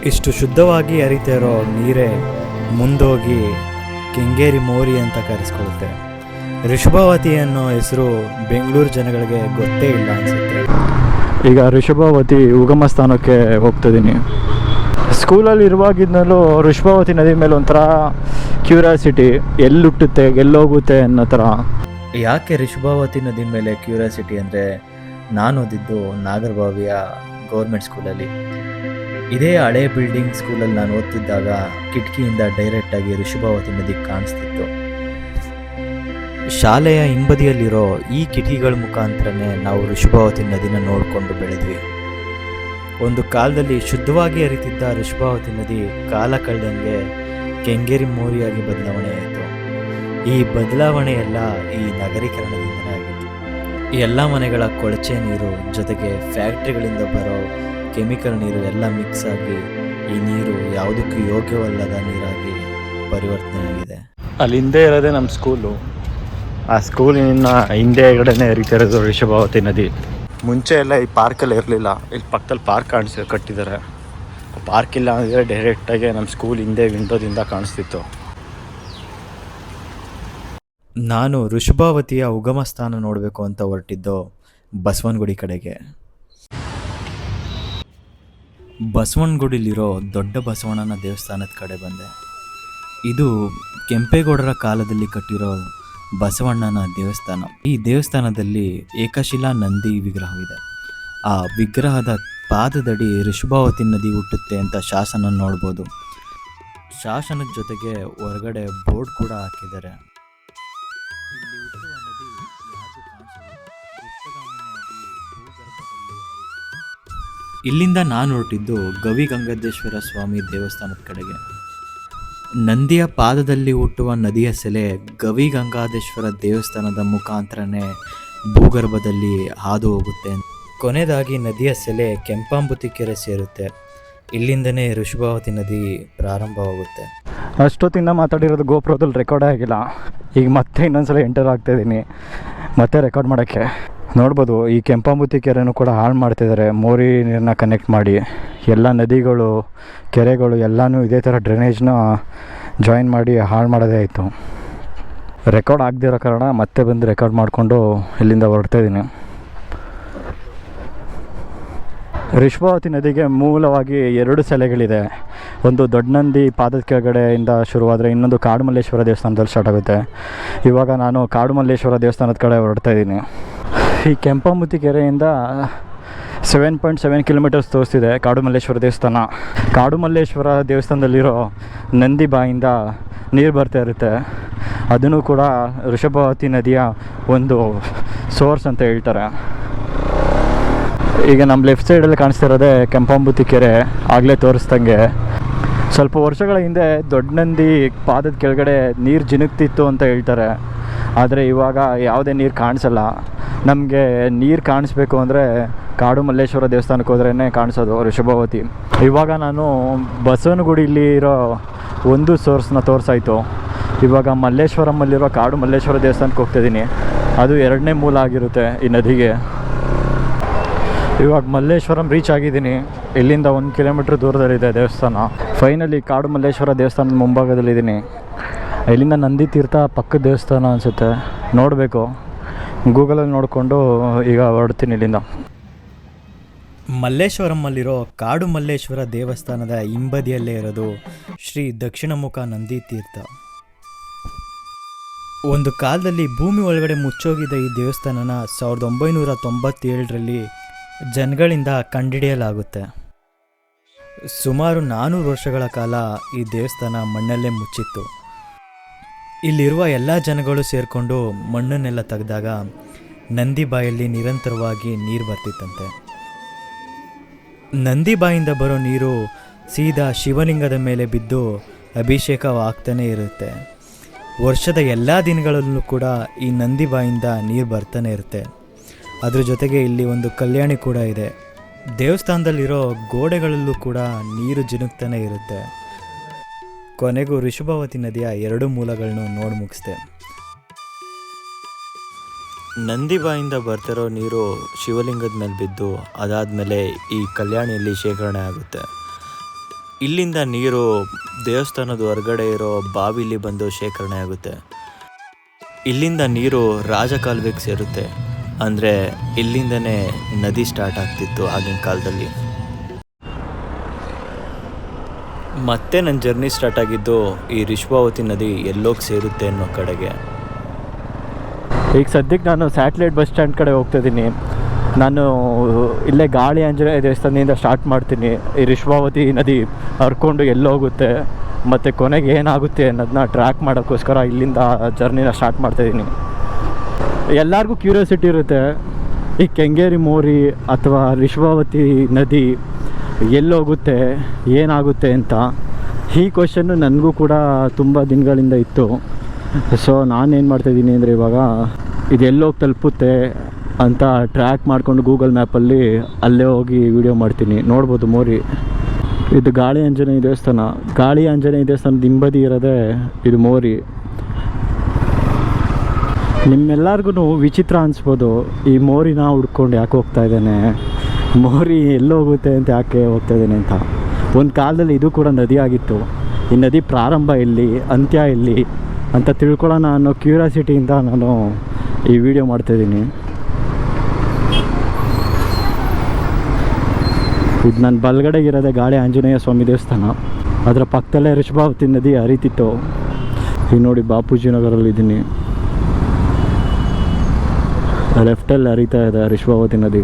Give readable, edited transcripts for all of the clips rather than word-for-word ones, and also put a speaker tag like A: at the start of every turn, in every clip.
A: ಇಷ್ಟು ಶುದ್ಧವಾಗಿ ಹರಿತಾ ಇರೋ ನೀರೇ ಮುಂದೋಗಿ ಕೆಂಗೇರಿ ಮೋರಿ ಅಂತ ಕರೆಸ್ಕೊಳ್ಳುತ್ತೆ. ಋಷಭಾವತಿ ಅನ್ನೋ ಹೆಸರು ಬೆಂಗಳೂರು ಜನಗಳಿಗೆ ಗೊತ್ತೇ ಇಲ್ಲ ಅನಿಸುತ್ತೆ.
B: ಈಗ ಋಷಭಾವತಿ ಉಗಮ ಸ್ಥಾನಕ್ಕೆ ಹೋಗ್ತಿದ್ದೀನಿ. ಸ್ಕೂಲಲ್ಲಿ ಇರುವಾಗಿದ್ದನಲ್ಲೂ ಋಷಭಾವತಿ ನದಿ ಮೇಲೆ ಒಂಥರ ಕ್ಯೂರಿಯಾಸಿಟಿ, ಎಲ್ಲಿ ಹುಟ್ಟುತ್ತೆ ಎಲ್ಲೋಗುತ್ತೆ ಅನ್ನೋ ಥರ.
A: ಯಾಕೆ ಋಷಭಾವತಿ ನದಿ ಮೇಲೆ ಕ್ಯೂರಿಯಾಸಿಟಿ ಅಂದರೆ, ನಾನು ಓದಿದ್ದು ನಾಗರಬಾವಿಯ ಗೌರ್ಮೆಂಟ್ ಸ್ಕೂಲಲ್ಲಿ. ಇದೇ ಹಳೆ ಬಿಲ್ಡಿಂಗ್ ಸ್ಕೂಲಲ್ಲಿ ನಾನು ಓದ್ತಿದ್ದಾಗ ಕಿಟಕಿಯಿಂದ ಡೈರೆಕ್ಟಾಗಿ ಋಷಭಾವತಿ ನದಿ ಕಾಣಿಸ್ತಿತ್ತು. ಶಾಲೆಯ ಹಿಂಬದಿಯಲ್ಲಿರೋ ಈ ಕಿಟಕಿಗಳ ಮುಖಾಂತರನೇ ನಾವು ಋಷಭಾವತಿ ನದಿನ ನೋಡಿಕೊಂಡು ಬೆಳೆದ್ವಿ. ಒಂದು ಕಾಲದಲ್ಲಿ ಶುದ್ಧವಾಗಿ ಹರಿತಿದ್ದ ಋಷಭಾವತಿ ನದಿ ಕಾಲ ಕಳೆದಂಗೆ ಕೆಂಗೇರಿ ಮೋರಿಯಾಗಿ ಬದಲಾವಣೆ ಆಯಿತು. ಈ ಬದಲಾವಣೆಯೆಲ್ಲ ಈ ನಗರೀಕರಣದಿಂದಲೇ ಆಗಿತ್ತು. ಈ ಎಲ್ಲ ಮನೆಗಳ ಕೊಳಚೆ ನೀರು ಜೊತೆಗೆ ಫ್ಯಾಕ್ಟ್ರಿಗಳಿಂದ ಬರೋ ಕೆಮಿಕಲ್ ನೀರು ಎಲ್ಲ ಮಿಕ್ಸ್ ಆಗಿ ಈ ನೀರು ಯಾವುದಕ್ಕೂ ಯೋಗ್ಯವಲ್ಲದ ನೀರಾಗಿ ಪರಿವರ್ತನೆ ಆಗಿದೆ.
B: ಅಲ್ಲಿ ಹಿಂದೆ ಇರೋದೇ ನಮ್ಮ ಸ್ಕೂಲು. ಆ ಸ್ಕೂಲಿನ ಹಿಂದೆಗಡೆನೇ ಹರಿತಾ ಇರೋದು ಋಷಭಾವತಿ ನದಿ. ಮುಂಚೆ ಎಲ್ಲ ಈ ಪಾರ್ಕಲ್ಲಿ ಇರಲಿಲ್ಲ. ಇಲ್ಲಿ ಪಕ್ಕದಲ್ಲಿ ಪಾರ್ಕ್ ಕಟ್ಟಿದ್ದಾರೆ. ಪಾರ್ಕ್ ಇಲ್ಲ ಅಂದರೆ ಡೈರೆಕ್ಟಾಗಿ ನಮ್ಮ ಸ್ಕೂಲ್ ಹಿಂದೆ ವಿಂಡೋದಿಂದ ಕಾಣಿಸ್ತಿತ್ತು.
A: ನಾನು ಋಷಭಾವತಿಯ ಉಗಮ ಸ್ಥಾನ ನೋಡಬೇಕು ಅಂತ ಹೊರಟಿದ್ದು ಬಸವನಗುಡಿ ಕಡೆಗೆ. ಬಸವನಗುಡಿಲಿರೋ ದೊಡ್ಡ ಬಸವಣ್ಣನ ದೇವಸ್ಥಾನದ ಕಡೆ ಬಂದೆ. ಇದು ಕೆಂಪೇಗೌಡರ ಕಾಲದಲ್ಲಿ ಕಟ್ಟಿರೋ ಬಸವಣ್ಣನ ದೇವಸ್ಥಾನ. ಈ ದೇವಸ್ಥಾನದಲ್ಲಿ ಏಕಶಿಲಾ ನಂದಿ ವಿಗ್ರಹವಿದೆ. ಆ ವಿಗ್ರಹದ ಪಾದದಡಿ ಋಷಭಾವತಿ ನದಿ ಹುಟ್ಟುತ್ತೆ ಅಂತ ಶಾಸನ ನೋಡ್ಬೋದು. ಶಾಸನದ ಜೊತೆಗೆ ಹೊರಗಡೆ ಬೋರ್ಡ್ ಕೂಡ ಹಾಕಿದ್ದಾರೆ. ಇಲ್ಲಿ ಹುಟ್ಟುವ ನದಿ ಯಾರಿಗೂ ಕಾಣಿಸಲ್ಲ, ಗುಪ್ತಗಾಮಿನಿಯಾಗಿ ಭೂಗರ್ಭದಲ್ಲಿ ಹರಿಯುತ್ತೆ. ಇಲ್ಲಿಂದ ನಾನು ಹೊರಟಿದ್ದು ಗವಿಗಂಗಾಧೇಶ್ವರ ಸ್ವಾಮಿ ದೇವಸ್ಥಾನದ ಕಡೆಗೆ. ನಂದಿಯ ಪಾದದಲ್ಲಿ ಹುಟ್ಟುವ ನದಿಯ ಸೆಲೆ ಗವಿಗಂಗಾಧೇಶ್ವರ ದೇವಸ್ಥಾನದ ಮುಖಾಂತರನೇ ಭೂಗರ್ಭದಲ್ಲಿ ಹಾದು ಹೋಗುತ್ತೆ. ಕೊನೆಯದಾಗಿ ನದಿಯ ಸೆಲೆ ಕೆಂಪಾಂಬುತಿ ಕೆರೆ ಸೇರುತ್ತೆ. ಇಲ್ಲಿಂದನೇ ಋಷಭಾವತಿ ನದಿ ಪ್ರಾರಂಭವಾಗುತ್ತೆ.
B: ಅಷ್ಟೊತ್ತಿಂದ ಮಾತಾಡಿರೋದು ಗೋಪುರದಲ್ಲಿ ರೆಕಾರ್ಡ್ ಆಗಿಲ್ಲ. ಈಗ ಮತ್ತೆ ಇನ್ನೊಂದ್ಸಲ ಎಂಟರ್ ಆಗ್ತಾಯಿದ್ದೀನಿ ಮತ್ತೆ ರೆಕಾರ್ಡ್ ಮಾಡೋಕ್ಕೆ. ನೋಡ್ಬೋದು ಈ ಕೆಂಪಾಂಬುತಿ ಕೆರೆನೂ ಕೂಡ ಹಾಳು ಮಾಡ್ತಿದ್ದಾರೆ. ಮೋರಿ ನೀರನ್ನ ಕನೆಕ್ಟ್ ಮಾಡಿ ಎಲ್ಲ ನದಿಗಳು, ಕೆರೆಗಳು ಎಲ್ಲನೂ ಇದೇ ಥರ ಡ್ರೈನೇಜ್ನ ಜಾಯಿನ್ ಮಾಡಿ ಹಾಳು ಮಾಡೋದೇ ಆಯಿತು. ರೆಕಾರ್ಡ್ ಆಗದಿರೋ ಕಾರಣ ಮತ್ತೆ ಬಂದು ರೆಕಾರ್ಡ್ ಮಾಡಿಕೊಂಡು ಇಲ್ಲಿಂದ ಹೊರಡ್ತಾಯಿದ್ದೀನಿ. ಋಷಭಾವತಿ ನದಿಗೆ ಮೂಲವಾಗಿ 2 ಸೆಲೆಗಳಿದೆ. ಒಂದು ದೊಡ್ಡ ನಂದಿ ಪಾದದ ಕೆಳಗಡೆಯಿಂದ ಶುರುವಾದರೆ ಇನ್ನೊಂದು ಕಾಡುಮಲ್ಲೇಶ್ವರ ದೇವಸ್ಥಾನದಲ್ಲಿ ಸ್ಟಾರ್ಟ್ ಆಗುತ್ತೆ. ಇವಾಗ ನಾನು ಕಾಡುಮಲ್ಲೇಶ್ವರ ದೇವಸ್ಥಾನದ ಕಡೆ ಹೊರಡ್ತಾಯಿದ್ದೀನಿ. ಈ ಕೆಂಪಾಂಬುತಿ ಕೆರೆಯಿಂದ 7.7 ಕಿಲೋಮೀಟರ್ಸ್ ತೋರಿಸ್ತಿದೆ ಕಾಡುಮಲ್ಲೇಶ್ವರ ದೇವಸ್ಥಾನ. ಕಾಡುಮಲ್ಲೇಶ್ವರ ದೇವಸ್ಥಾನದಲ್ಲಿರೋ ನಂದಿ ಬಾಯಿಂದ ನೀರು ಬರ್ತಾ ಇರುತ್ತೆ. ಅದನ್ನು ಕೂಡ ಋಷಭಾವತಿ ನದಿಯ ಒಂದು ಸೋರ್ಸ್ ಅಂತ ಹೇಳ್ತಾರೆ. ಈಗ ನಮ್ಮ ಲೆಫ್ಟ್ ಸೈಡಲ್ಲಿ ಕಾಣಿಸ್ತಿರೋದೇ ಕೆಂಪಾಂಬುತಿ ಕೆರೆ. ಆಗಲೇ ತೋರಿಸ್ದಂಗೆ ಸ್ವಲ್ಪ ವರ್ಷಗಳ ಹಿಂದೆ ದೊಡ್ಡ ನಂದಿ ಪಾದದ ಕೆಳಗಡೆ ನೀರು ಜಿನುಗ್ತಿತ್ತು ಅಂತ ಹೇಳ್ತಾರೆ. ಆದರೆ ಇವಾಗ ಯಾವುದೇ ನೀರು ಕಾಣಿಸಲ್ಲ. ನಮಗೆ ನೀರು ಕಾಣಿಸ್ಬೇಕು ಅಂದರೆ ಕಾಡುಮಲ್ಲೇಶ್ವರ ದೇವಸ್ಥಾನಕ್ಕೆ ಹೋದ್ರೇ ಕಾಣಿಸೋದು ಋಷಭಾವತಿ. ಇವಾಗ ನಾನು ಬಸವನಗುಡಿಲಿ ಇರೋ ಒಂದು ಸೋರ್ಸ್ನ ತೋರಿಸಾಯಿತು. ಇವಾಗ ಮಲ್ಲೇಶ್ವರಮಲ್ಲಿರೋ ಕಾಡುಮಲ್ಲೇಶ್ವರ ದೇವಸ್ಥಾನಕ್ಕೆ ಹೋಗ್ತಿದ್ದೀನಿ. ಅದು 2ನೇ ಮೂಲ ಆಗಿರುತ್ತೆ ಈ ನದಿಗೆ. ಇವಾಗ ಮಲ್ಲೇಶ್ವರಂ ರೀಚ್ ಆಗಿದ್ದೀನಿ. ಇಲ್ಲಿಂದ 1 ಕಿಲೋಮೀಟ್ರ್ ದೂರದಲ್ಲಿದೆ ದೇವಸ್ಥಾನ. ಫೈನಲಿ ಕಾಡುಮಲ್ಲೇಶ್ವರ ದೇವಸ್ಥಾನದ ಮುಂಭಾಗದಲ್ಲಿದ್ದೀನಿ. ಇಲ್ಲಿಂದ ನಂದಿ ತೀರ್ಥ ಪಕ್ಕದ ದೇವಸ್ಥಾನ ಅನಿಸುತ್ತೆ, ನೋಡಬೇಕು. ಗೂಗಲಲ್ಲಿ ನೋಡಿಕೊಂಡು ಈಗ ಹೊರಡ್ತೀನಿ ಇಲ್ಲಿಂದ.
A: ಮಲ್ಲೇಶ್ವರಮಲ್ಲಿರೋ ಕಾಡುಮಲ್ಲೇಶ್ವರ ದೇವಸ್ಥಾನದ ಹಿಂಬದಿಯಲ್ಲೇ ಇರೋದು ಶ್ರೀ ದಕ್ಷಿಣಮುಖ ನಂದಿ ತೀರ್ಥ. ಒಂದು ಕಾಲದಲ್ಲಿ ಭೂಮಿ ಒಳಗಡೆ ಮುಚ್ಚೋಗಿದ್ದ ಈ ದೇವಸ್ಥಾನನ 1997ರಲ್ಲಿ ಜನಗಳಿಂದ ಕಂಡುಹಿಡಿಯಲಾಗುತ್ತೆ. ಸುಮಾರು 400 ವರ್ಷಗಳ ಕಾಲ ಈ ದೇವಸ್ಥಾನ ಮಣ್ಣಲ್ಲೇ ಮುಚ್ಚಿತ್ತು. ಇಲ್ಲಿರುವ ಎಲ್ಲ ಜನಗಳು ಸೇರಿಕೊಂಡು ಮಣ್ಣನ್ನೆಲ್ಲ ತೆಗೆದಾಗ ನಂದಿ ಬಾಯಲ್ಲಿ ನಿರಂತರವಾಗಿ ನೀರು ಬರ್ತಿತ್ತಂತೆ. ನಂದಿ ಬಾಯಿಂದ ಬರೋ ನೀರು ಸೀದಾ ಶಿವಲಿಂಗದ ಮೇಲೆ ಬಿದ್ದು ಅಭಿಷೇಕವಾಗ್ತಾನೇ ಇರುತ್ತೆ. ವರ್ಷದ ಎಲ್ಲ ದಿನಗಳಲ್ಲೂ ಕೂಡ ಈ ನಂದಿ ಬಾಯಿಂದ ನೀರು ಬರ್ತಾನೆ ಇರುತ್ತೆ. ಅದ್ರ ಜೊತೆಗೆ ಇಲ್ಲಿ ಒಂದು ಕಲ್ಯಾಣಿ ಕೂಡ ಇದೆ. ದೇವಸ್ಥಾನದಲ್ಲಿರೋ ಗೋಡೆಗಳಲ್ಲೂ ಕೂಡ ನೀರು ಜಿನುಗ್ತಾನೆ ಇರುತ್ತೆ. ಕೊನೆಗೂ ಋಷಭಾವತಿ ನದಿಯ 2 ಮೂಲಗಳನ್ನು ನೋಡಿ ಮುಗಿಸ್ದೆ. ನಂದಿ ಬಾಯಿಂದ ಬರ್ತಿರೋ ನೀರು ಶಿವಲಿಂಗದ ಮೇಲೆ ಬಿದ್ದು ಅದಾದಮೇಲೆ ಈ ಕಲ್ಯಾಣಿಯಲ್ಲಿ ಶೇಖರಣೆ ಆಗುತ್ತೆ. ಇಲ್ಲಿಂದ ನೀರು ದೇವಸ್ಥಾನದ ಹೊರಗಡೆ ಇರೋ ಬಾವಿಲಿ ಬಂದು ಶೇಖರಣೆ ಆಗುತ್ತೆ. ಇಲ್ಲಿಂದ ನೀರು ರಾಜಕಾಲುವೆಗೆ ಸೇರುತ್ತೆ. ಅಂದರೆ ಇಲ್ಲಿಂದನೇ ನದಿ ಸ್ಟಾರ್ಟ್ ಆಗ್ತಿತ್ತು ಆಗಿನ ಕಾಲದಲ್ಲಿ. ಮತ್ತೆ ನನ್ನ ಜರ್ನಿ ಸ್ಟಾರ್ಟ್ ಆಗಿದ್ದು ಈ ರಿಶ್ಭಾವತಿ ನದಿ ಎಲ್ಲೋಗಿ ಸೇರುತ್ತೆ ಅನ್ನೋ ಕಡೆಗೆ.
B: ಈಗ ಸದ್ಯಕ್ಕೆ ನಾನು ಸ್ಯಾಟಲೈಟ್ ಬಸ್ ಸ್ಟ್ಯಾಂಡ್ ಕಡೆ ಹೋಗ್ತಾಯಿದ್ದೀನಿ. ನಾನು ಇಲ್ಲೇ ಗಾಳಿ ಆಂಜನೇಯ ದೇವಸ್ಥಾನದಿಂದ ಸ್ಟಾರ್ಟ್ ಮಾಡ್ತೀನಿ. ಈ ರಿಶ್ಭಾವತಿ ನದಿ ಹರ್ಕೊಂಡು ಎಲ್ಲೋಗುತ್ತೆ ಮತ್ತು ಕೊನೆಗೆ ಏನಾಗುತ್ತೆ ಅನ್ನೋದನ್ನ ಟ್ರ್ಯಾಕ್ ಮಾಡೋಕ್ಕೋಸ್ಕರ ಇಲ್ಲಿಂದ ಜರ್ನಿನ ಸ್ಟಾರ್ಟ್ ಮಾಡ್ತಾಯಿದ್ದೀನಿ. ಎಲ್ಲರಿಗೂ ಕ್ಯೂರಿಯಾಸಿಟಿ ಇರುತ್ತೆ, ಈ ಕೆಂಗೇರಿ ಮೋರಿ ಅಥವಾ ರಿಶ್ಭಾವತಿ ನದಿ ಎಲ್ಲೋಗುತ್ತೆ, ಏನಾಗುತ್ತೆ ಅಂತ. ಈ ಕ್ವಶನ್ನು ನನಗೂ ಕೂಡ ತುಂಬ ದಿನಗಳಿಂದ ಇತ್ತು. ಸೊ ನಾನೇನು ಮಾಡ್ತಾಯಿದ್ದೀನಿ ಅಂದರೆ ಇವಾಗ ಇದು ಎಲ್ಲೋಗಿ ತಲುಪುತ್ತೆ ಅಂತ ಟ್ರ್ಯಾಕ್ ಮಾಡಿಕೊಂಡು ಗೂಗಲ್ ಮ್ಯಾಪಲ್ಲಿ ಅಲ್ಲೇ ಹೋಗಿ ವಿಡಿಯೋ ಮಾಡ್ತೀನಿ. ನೋಡ್ಬೋದು ಮೋರಿ. ಇದು ಗಾಳಿ ಆಂಜನೇಯ ದೇವಸ್ಥಾನ. ಗಾಳಿ ಆಂಜನೇಯ ದೇವಸ್ಥಾನದ ಹಿಂಬದಿ ಇರೋದೇ ಇದು ಮೋರಿ. ನಿಮ್ಮೆಲ್ಲರಿಗೂ ವಿಚಿತ್ರ ಅನಿಸ್ಬೋದು, ಈ ಮೋರಿನ ಹುಡ್ಕೊಂಡು ಯಾಕೆ ಹೋಗ್ತಾ ಇದ್ದಾನೆ, ಮೋರಿ ಎಲ್ಲೋಗುತ್ತೆ ಅಂತ ಯಾಕೆ ಹೋಗ್ತಾ ಇದ್ದಾನೆ ಅಂತ. ಒಂದು ಕಾಲದಲ್ಲಿ ಇದು ಕೂಡ ನದಿ ಆಗಿತ್ತು. ಈ ನದಿ ಪ್ರಾರಂಭ ಎಲ್ಲಿ, ಅಂತ್ಯ ಎಲ್ಲಿ ಅಂತ ತಿಳ್ಕೊಳ್ಳೋಣ ಅನ್ನೋ ಕ್ಯೂರಿಯಾಸಿಟಿಯಿಂದ ನಾನು ಈ ವಿಡಿಯೋ ಮಾಡ್ತಾಯಿದ್ದೀನಿ. ಇದು ನನ್ನ ಬಲಗಡೆಗಿರೋದೇ ಗಾಳಿ ಆಂಜನೇಯ ಸ್ವಾಮಿ ದೇವಸ್ಥಾನ. ಅದರ ಪಕ್ಕದಲ್ಲೇ ರಿಶ್ಭಾವತಿ ನದಿ ಹರಿತಿತ್ತು. ಈಗ ನೋಡಿ ಬಾಪೂಜಿ ನಗರಲ್ಲಿದ್ದೀನಿ. ಲೆಫ್ಟಲ್ಲಿ ಹರಿತಾ ಇದೆ ರಿಶ್ಭಾವತಿ ನದಿ.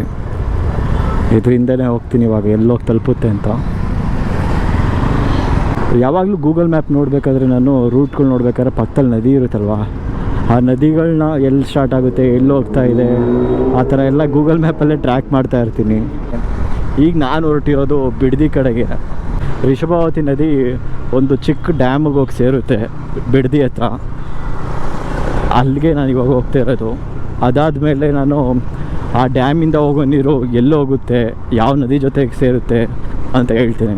B: ಇದರಿಂದಲೇ ಹೋಗ್ತೀನಿ ಇವಾಗ ಎಲ್ಲೋಗಿ ತಲುಪುತ್ತೆ ಅಂತ. ಯಾವಾಗಲೂ ಗೂಗಲ್ ಮ್ಯಾಪ್ ನೋಡಬೇಕಾದ್ರೆ ನಾನು ರೂಟ್ಗಳು ನೋಡ್ಬೇಕಾದ್ರೆ ಪಕ್ಕದಲ್ಲಿ ನದಿ ಇರುತ್ತಲ್ವ, ಆ ನದಿಗಳನ್ನ ಎಲ್ಲಿ ಸ್ಟಾರ್ಟ್ ಆಗುತ್ತೆ, ಎಲ್ಲಿ ಹೋಗ್ತಾ ಇದೆ, ಆ ಥರ ಎಲ್ಲ ಗೂಗಲ್ ಮ್ಯಾಪಲ್ಲೇ ಟ್ರ್ಯಾಕ್ ಮಾಡ್ತಾ ಇರ್ತೀನಿ. ಈಗ ನಾನು ಹೊರಟಿರೋದು ಬಿಡದಿ ಕಡೆಗೆ. ರಿಶ್ಭಾವತಿ ನದಿ ಒಂದು ಚಿಕ್ಕ ಡ್ಯಾಮಿಗೆ ಹೋಗಿ ಸೇರುತ್ತೆ ಬಿಡದಿ ಹತ್ರ. ಅಲ್ಲಿಗೆ ನಾನು ಇವಾಗ ಹೋಗ್ತಾ ಇರೋದು. ಅದಾದಮೇಲೆ ನಾನು ಆ ಡ್ಯಾಮಿಂದ ಹೋಗೋ ನೀರು ಎಲ್ಲಿ ಹೋಗುತ್ತೆ, ಯಾವ ನದಿ ಜೊತೆಗೆ ಸೇರುತ್ತೆ ಅಂತ ಹೇಳ್ತೀನಿ.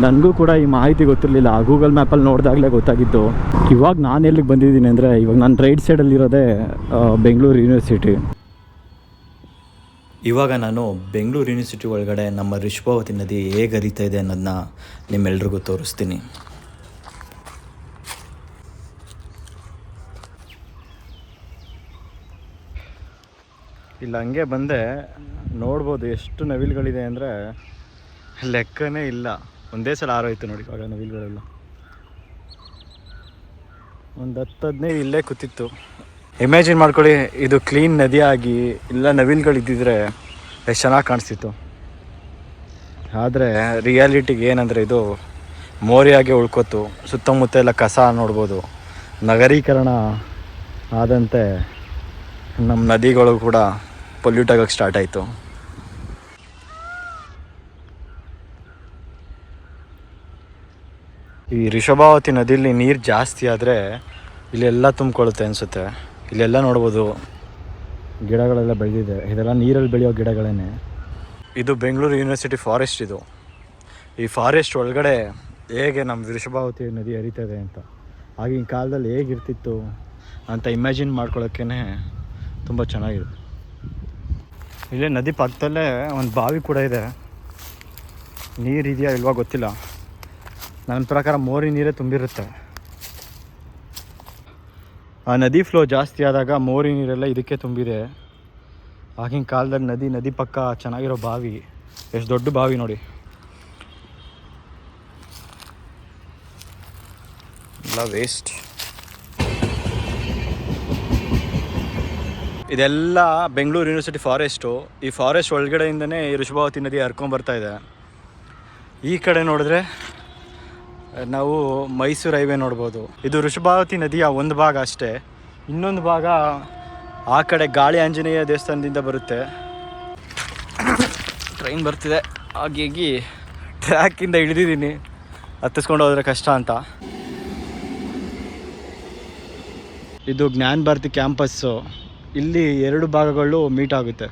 B: ನನಗೂ ಕೂಡ ಈ ಮಾಹಿತಿ ಗೊತ್ತಿರಲಿಲ್ಲ. ಗೂಗಲ್ ಮ್ಯಾಪಲ್ಲಿ ನೋಡಿದಾಗಲೇ ಗೊತ್ತಾಗಿದ್ದು. ಇವಾಗ ನಾನು ಎಲ್ಲಿಗೆ ಬಂದಿದ್ದೀನಿ ಅಂದರೆ, ಇವಾಗ ನಾನು ರೈಟ್ ಸೈಡಲ್ಲಿರೋದೇ ಬೆಂಗಳೂರು ಯೂನಿವರ್ಸಿಟಿ.
A: ಇವಾಗ ನಾನು ಬೆಂಗಳೂರು ಯೂನಿವರ್ಸಿಟಿ ಒಳಗಡೆ ನಮ್ಮ ರಿಶ್ಭಾವತಿ ನದಿ ಹೇಗೆ ಹರಿತಾ ಇದೆ ಅನ್ನೋದನ್ನ ನಿಮ್ಮೆಲ್ರಿಗೂ ತೋರಿಸ್ತೀನಿ.
B: ಇಲ್ಲ ಹಂಗೆ ಬಂದೆ, ನೋಡ್ಬೋದು ಎಷ್ಟು ನವಿಲುಗಳಿದೆ ಅಂದರೆ ಲೆಕ್ಕನೇ ಇಲ್ಲ. ಒಂದೇ ಸಲ ಆರೋಯ್ತು ನೋಡಿ ಇವಾಗ ನವಿಲುಗಳೆಲ್ಲ. ಒಂದು 10-15 ಇಲ್ಲೇ ಕೂತಿತ್ತು. ಇಮ್ಯಾಜಿನ್ ಮಾಡ್ಕೊಳ್ಳಿ, ಇದು ಕ್ಲೀನ್ ನದಿಯಾಗಿ ಇಲ್ಲ ನವಿಲುಗಳಿದ್ದಿದ್ರೆ ಎಷ್ಟು ಚೆನ್ನಾಗಿ ಕಾಣಿಸ್ತಿತ್ತು. ಆದರೆ ರಿಯಾಲಿಟಿಗೆ ಏನಂದರೆ ಇದು ಮೋರಿಯಾಗೆ ಉಳ್ಕೋತು. ಸುತ್ತಮುತ್ತ ಎಲ್ಲ ಕಸ ನೋಡ್ಬೋದು. ನಗರೀಕರಣ ಆದಂತೆ ನಮ್ಮ ನದಿಗಳು ಕೂಡ ಪೊಲ್ಯೂಟ್ ಆಗೋಕ್ಕೆ ಸ್ಟಾರ್ಟ್ ಆಯಿತು. ಈ ರಿಶ್ಭಾವತಿ ನದಿಯಲ್ಲಿ ನೀರು ಜಾಸ್ತಿ ಆದರೆ ಇಲ್ಲೆಲ್ಲ ತುಂಬಿಕೊಳ್ಳುತ್ತೆ ಅನಿಸುತ್ತೆ. ಇಲ್ಲೆಲ್ಲ ನೋಡ್ಬೋದು ಗಿಡಗಳೆಲ್ಲ ಬೆಳೆದಿದೆ. ಇದೆಲ್ಲ ನೀರಲ್ಲಿ ಬೆಳೆಯೋ ಗಿಡಗಳೇ. ಇದು ಬೆಂಗಳೂರು ಯೂನಿವರ್ಸಿಟಿ ಫಾರೆಸ್ಟ್. ಇದು ಈ ಫಾರೆಸ್ಟ್ ಒಳಗಡೆ ಹೇಗೆ ನಮ್ಮ ರಿಶ್ಭಾವತಿ ನದಿ ಹರಿತದೆ ಅಂತ, ಆಗಿನ ಕಾಲದಲ್ಲಿ ಹೇಗಿರ್ತಿತ್ತು ಅಂತ ಇಮ್ಯಾಜಿನ್ ಮಾಡ್ಕೊಳ್ಳೋಕ್ಕೇ ತುಂಬ ಚೆನ್ನಾಗಿದೆ. ಇಲ್ಲೇ ನದಿ ಪಕ್ಕದಲ್ಲೇ ಒಂದು ಬಾವಿ ಕೂಡ ಇದೆ. ನೀರಿದೆಯಾ ಇಲ್ವಾ ಗೊತ್ತಿಲ್ಲ. ನನ್ನ ಪ್ರಕಾರ ಮೋರಿ ನೀರೇ ತುಂಬಿರುತ್ತೆ. ಆ ನದಿ ಫ್ಲೋ ಜಾಸ್ತಿ ಆದಾಗ ಮೋರಿ ನೀರೆಲ್ಲ ಇದಕ್ಕೆ ತುಂಬಿದೆ. ಆಗಿನ ಕಾಲದಲ್ಲಿ ನದಿ ಪಕ್ಕ ಚೆನ್ನಾಗಿರೋ ಬಾವಿ. ಎಷ್ಟು ದೊಡ್ಡ ಬಾವಿ ನೋಡಿ. ಎಲ್ಲ ವೇಸ್ಟ್. ಇದೆಲ್ಲ ಬೆಂಗಳೂರು ಯೂನಿವರ್ಸಿಟಿ ಫಾರೆಸ್ಟು. ಈ ಫಾರೆಸ್ಟ್ ಒಳಗಡೆಯಿಂದನೇ ಈ ರಿಶ್ಭಾವತಿ ನದಿ ಹರ್ಕೊಂಬರ್ತಾ ಇದೆ. ಈ ಕಡೆ ನೋಡಿದ್ರೆ ನಾವು ಮೈಸೂರು ಹೈವೇ ನೋಡ್ಬೋದು. ಇದು ರಿಶ್ಭಾವತಿ ನದಿಯ ಒಂದು ಭಾಗ ಅಷ್ಟೇ. ಇನ್ನೊಂದು ಭಾಗ ಆ ಕಡೆ ಗಾಳಿ ಆಂಜನೇಯ ದೇವಸ್ಥಾನದಿಂದ ಬರುತ್ತೆ. ಟ್ರೈನ್ ಬರ್ತಿದೆ. ಹಾಗಾಗಿ ಟ್ರ್ಯಾಕಿಂದ ಇಳಿದಿದ್ದೀನಿ, ಹತ್ತಿಸ್ಕೊಂಡು ಹೋದರೆ ಕಷ್ಟ ಅಂತ. ಇದು ಜ್ಞಾನ ಭಾರತಿ ಕ್ಯಾಂಪಸ್ಸು. ಇಲ್ಲಿ 2 ಭಾಗಗಳು ಮೀಟ್ ಆಗುತ್ತೆ.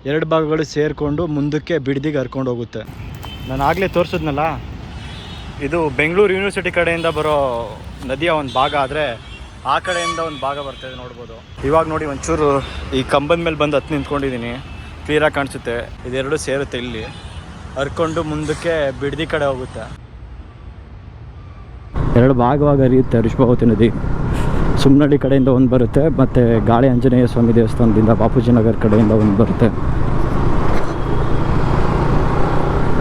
B: 2 ಭಾಗಗಳು ಸೇರಿಕೊಂಡು ಮುಂದಕ್ಕೆ ಬಿಡದಿಗೆ ಹರ್ಕೊಂಡು ಹೋಗುತ್ತೆ. ನಾನು ಆಗಲೇ ತೋರಿಸಿದ್ನಲ್ಲ, ಇದು ಬೆಂಗಳೂರು ಯೂನಿವರ್ಸಿಟಿ ಕಡೆಯಿಂದ ಬರೋ ನದಿಯ ಒಂದು ಭಾಗ. ಆದರೆ ಆ ಕಡೆಯಿಂದ ಒಂದು ಭಾಗ ಬರ್ತದೆ ನೋಡ್ಬೋದು. ಇವಾಗ ನೋಡಿ ಒಂಚೂರು ಈ ಕಂಬದ ಮೇಲೆ ಬಂದು ಹತ್ತು ನಿಂತ್ಕೊಂಡಿದ್ದೀನಿ. ಕ್ಲಿಯರಾಗಿ ಕಾಣಿಸುತ್ತೆ. ಇದೆರಡು ಸೇರುತ್ತೆ. ಇಲ್ಲಿ ಹರ್ಕೊಂಡು ಮುಂದಕ್ಕೆ ಬಿಡದಿ ಕಡೆ ಹೋಗುತ್ತೆ. ಎರಡು ಭಾಗವಾಗಿ ಹರಿಯುತ್ತೆ ಋಷಭಾವತಿ ನದಿ. ಸುಮ್ನಳ್ಳಿ ಕಡೆಯಿಂದ ಒಂದು ಬರುತ್ತೆ, ಮತ್ತು ಗಾಳಿ ಆಂಜನೇಯ ಸ್ವಾಮಿ ದೇವಸ್ಥಾನದಿಂದ ಬಾಪೂಜಿ ನಗರ್ ಕಡೆಯಿಂದ ಒಂದು ಬರುತ್ತೆ.